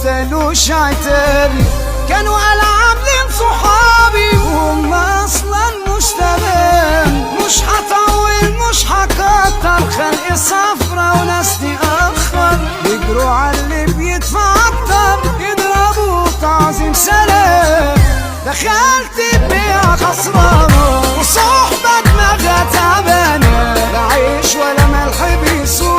يستاهلوش عتابي. كانوا عاملين صحابي وهم اصلا مش تمام. مش هطول مش هكتر، خلق صفرا وناس تأخر، يجروا على اللي بيدفع اكتر، يضربوا تعظيم سلام. دخلت البيع خسرانة وصحبة دماغها تعبانة، لا عيش ولا ملح بيسوق